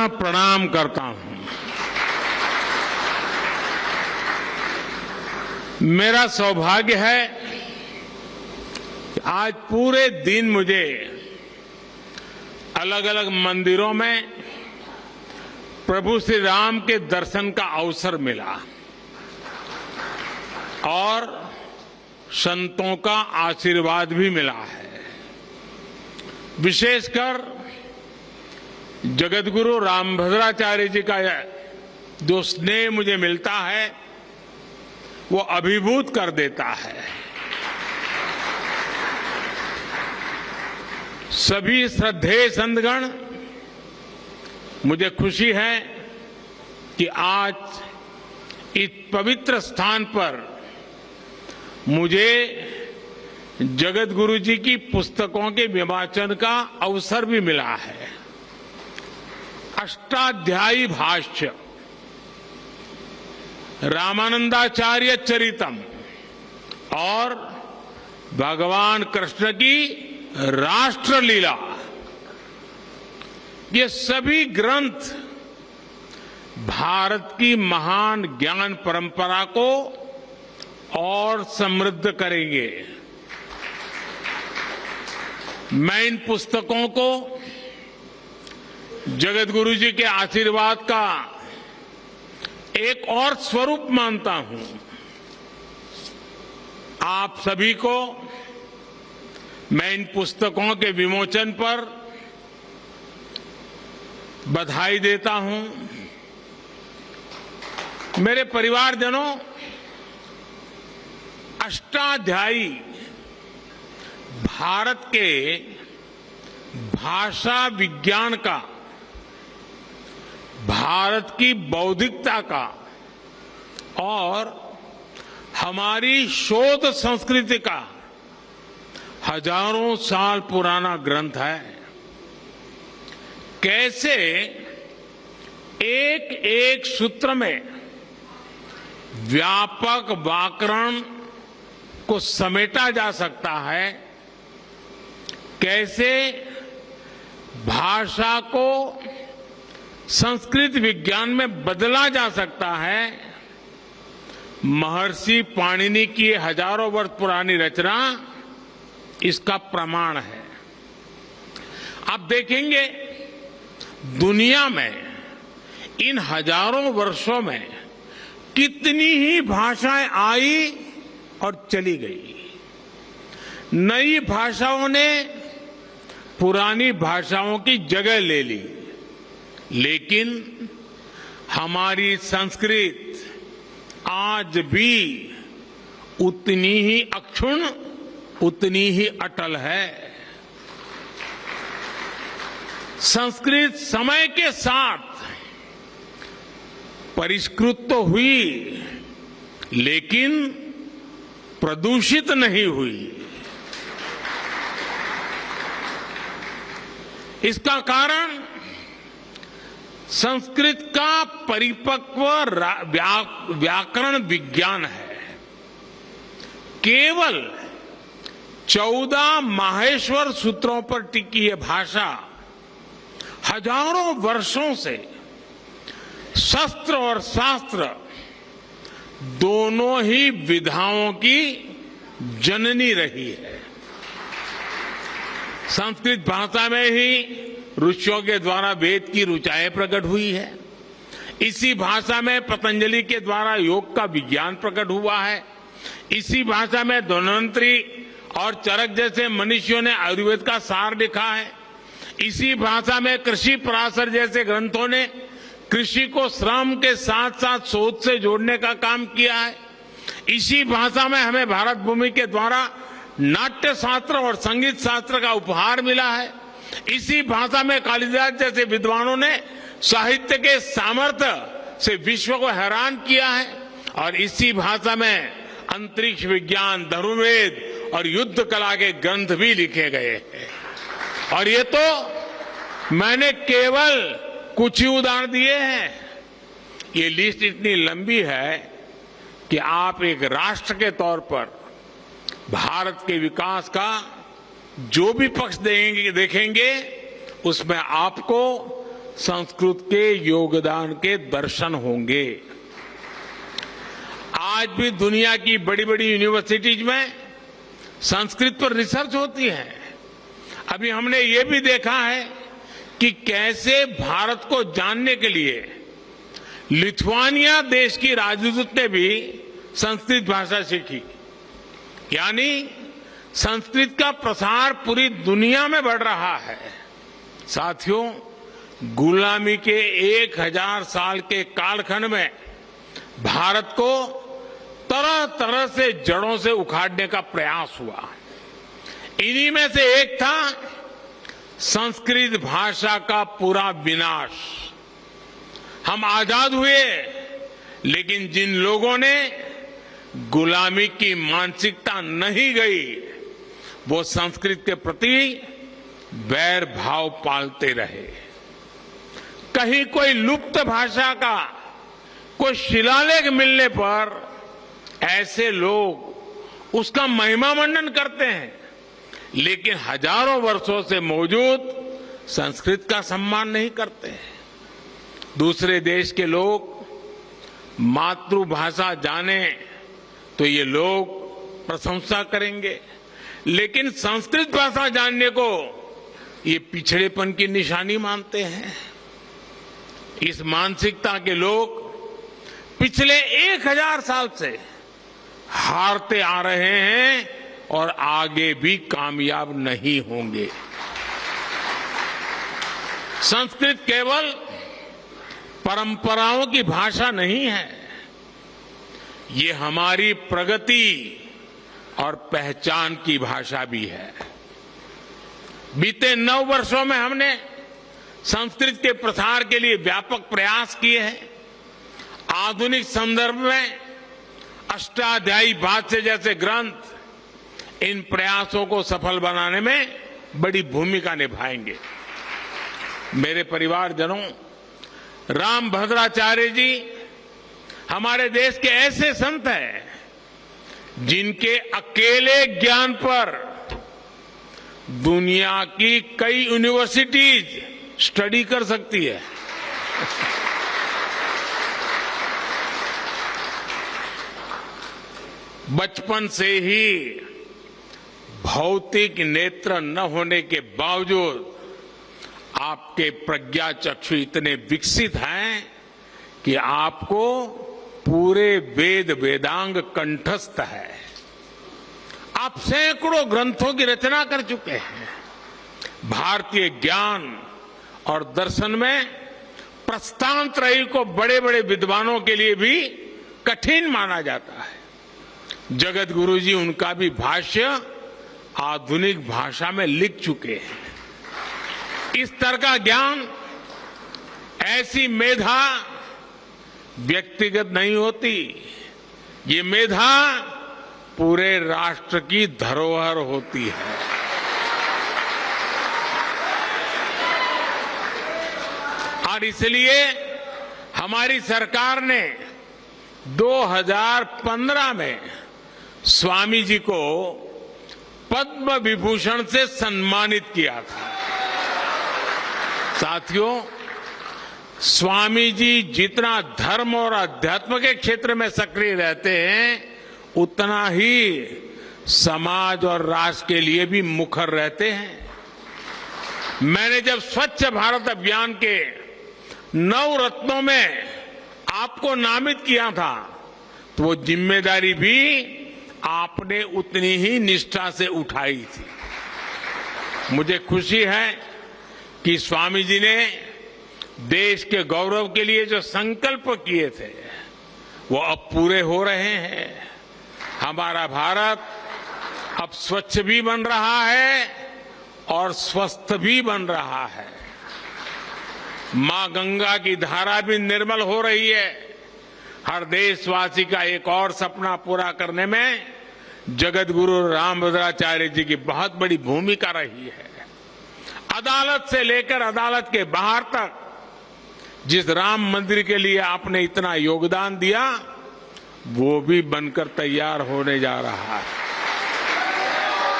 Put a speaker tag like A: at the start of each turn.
A: पुनः प्रणाम करता हूं। मेरा सौभाग्य है कि आज पूरे दिन मुझे अलग अलग मंदिरों में प्रभु श्री राम के दर्शन का अवसर मिला और संतों का आशीर्वाद भी मिला है। विशेषकर जगतगुरु रामभद्राचार्य जी का जो स्नेह मुझे मिलता है वो अभिभूत कर देता है। सभी श्रद्धेय संतगण, मुझे खुशी है कि आज इस पवित्र स्थान पर मुझे जगतगुरु जी की पुस्तकों के विवाचन का अवसर भी मिला है। अष्टाध्यायी भाष्य, रामानंदाचार्य चरितम और भगवान कृष्ण की राष्ट्रलीला, ये सभी ग्रंथ भारत की महान ज्ञान परंपरा को और समृद्ध करेंगे। मैं इन पुस्तकों को जगतगुरु जी के आशीर्वाद का एक और स्वरूप मानता हूं। आप सभी को मैं इन पुस्तकों के विमोचन पर बधाई देता हूं। मेरे परिवारजनों, अष्टाध्यायी भारत के भाषा विज्ञान का, भारत की बौद्धिकता का और हमारी शोध संस्कृति का हजारों साल पुराना ग्रंथ है। कैसे एक एक सूत्र में व्यापक व्याकरण को समेटा जा सकता है, कैसे भाषा को संस्कृत विज्ञान में बदला जा सकता है, महर्षि पाणिनि की हजारों वर्ष पुरानी रचना इसका प्रमाण है। आप देखेंगे दुनिया में इन हजारों वर्षों में कितनी ही भाषाएं आई और चली गई। नई भाषाओं ने पुरानी भाषाओं की जगह ले ली, लेकिन हमारी संस्कृत आज भी उतनी ही अक्षुण्ण, उतनी ही अटल है। संस्कृत समय के साथ परिष्कृत तो हुई, लेकिन प्रदूषित नहीं हुई। इसका कारण संस्कृत का परिपक्व व्याकरण विज्ञान है। केवल 14 माहेश्वर सूत्रों पर टिकी यह भाषा हजारों वर्षों से शस्त्र और शास्त्र दोनों ही विधाओं की जननी रही है। संस्कृत भाषा में ही ऋषियों के द्वारा वेद की ऋचाएं प्रकट हुई है। इसी भाषा में पतंजलि के द्वारा योग का विज्ञान प्रकट हुआ है। इसी भाषा में धन्वंतरी और चरक जैसे मनुष्यों ने आयुर्वेद का सार लिखा है। इसी भाषा में कृषि पराशर जैसे ग्रंथों ने कृषि को श्रम के साथ साथ शोध से जोड़ने का काम किया है। इसी भाषा में हमें भारत भूमि के द्वारा नाट्य शास्त्र और संगीत शास्त्र का उपहार मिला है। इसी भाषा में कालिदास जैसे विद्वानों ने साहित्य के सामर्थ्य से विश्व को हैरान किया है। और इसी भाषा में अंतरिक्ष विज्ञान, धनुर्वेद और युद्ध कला के ग्रंथ भी लिखे गए हैं। और ये तो मैंने केवल कुछ ही उदाहरण दिए हैं। ये लिस्ट इतनी लंबी है कि आप एक राष्ट्र के तौर पर भारत के विकास का जो भी पक्ष देखेंगे उसमें आपको संस्कृत के योगदान के दर्शन होंगे। आज भी दुनिया की बड़ी बड़ी यूनिवर्सिटीज में संस्कृत पर रिसर्च होती है। अभी हमने ये भी देखा है कि कैसे भारत को जानने के लिए लिथुआनिया देश की राजदूत ने भी संस्कृत भाषा सीखी। यानी संस्कृत का प्रसार पूरी दुनिया में बढ़ रहा है। साथियों, गुलामी के 1000 साल के कालखंड में भारत को तरह तरह से जड़ों से उखाड़ने का प्रयास हुआ। इन्हीं में से एक था संस्कृत भाषा का पूरा विनाश। हम आजाद हुए, लेकिन जिन लोगों ने गुलामी की मानसिकता नहीं गई, वो संस्कृत के प्रति वैर भाव पालते रहे। कहीं कोई लुप्त भाषा का कोई शिलालेख मिलने पर ऐसे लोग उसका महिमा मंडन करते हैं, लेकिन हजारों वर्षों से मौजूद संस्कृत का सम्मान नहीं करते हैं। दूसरे देश के लोग मातृभाषा जाने तो ये लोग प्रशंसा करेंगे, लेकिन संस्कृत भाषा जानने को ये पिछड़ेपन की निशानी मानते हैं। इस मानसिकता के लोग पिछले 1000 साल से हारते आ रहे हैं और आगे भी कामयाब नहीं होंगे। संस्कृत केवल परंपराओं की भाषा नहीं है, ये हमारी प्रगति और पहचान की भाषा भी है। बीते 9 वर्षों में हमने संस्कृत के प्रसार के लिए व्यापक प्रयास किए हैं। आधुनिक संदर्भ में अष्टाध्यायी भाष्य जैसे ग्रंथ इन प्रयासों को सफल बनाने में बड़ी भूमिका निभाएंगे। मेरे परिवारजनों, रामभद्राचार्य जी हमारे देश के ऐसे संत हैं जिनके अकेले ज्ञान पर दुनिया की कई यूनिवर्सिटीज स्टडी कर सकती है। बचपन से ही भौतिक नेत्र न होने के बावजूद आपके प्रज्ञा चक्षु इतने विकसित हैं कि आपको पूरे वेद वेदांग कंठस्थ है। आप सैकड़ों ग्रंथों की रचना कर चुके हैं। भारतीय ज्ञान और दर्शन में प्रस्थानत्रयी को बड़े बड़े विद्वानों के लिए भी कठिन माना जाता है। जगत गुरु जी उनका भी भाष्य आधुनिक भाषा में लिख चुके हैं। इस तरह का ज्ञान, ऐसी मेधा व्यक्तिगत नहीं होती, ये मेधा पूरे राष्ट्र की धरोहर होती है। और इसलिए हमारी सरकार ने 2015 में स्वामी जी को पद्म विभूषण से सम्मानित किया था। साथियों, स्वामी जी जितना धर्म और अध्यात्म के क्षेत्र में सक्रिय रहते हैं, उतना ही समाज और राष्ट्र के लिए भी मुखर रहते हैं। मैंने जब स्वच्छ भारत अभियान के 9 रत्नों में आपको नामित किया था, तो वो जिम्मेदारी भी आपने उतनी ही निष्ठा से उठाई थी। मुझे खुशी है कि स्वामी जी ने देश के गौरव के लिए जो संकल्प किए थे, वो अब पूरे हो रहे हैं। हमारा भारत अब स्वच्छ भी बन रहा है और स्वस्थ भी बन रहा है। मां गंगा की धारा भी निर्मल हो रही है। हर देशवासी का एक और सपना पूरा करने में जगत गुरु रामभद्राचार्य जी की बहुत बड़ी भूमिका रही है। अदालत से लेकर अदालत के बाहर तक जिस राम मंदिर के लिए आपने इतना योगदान दिया, वो भी बनकर तैयार होने जा रहा है।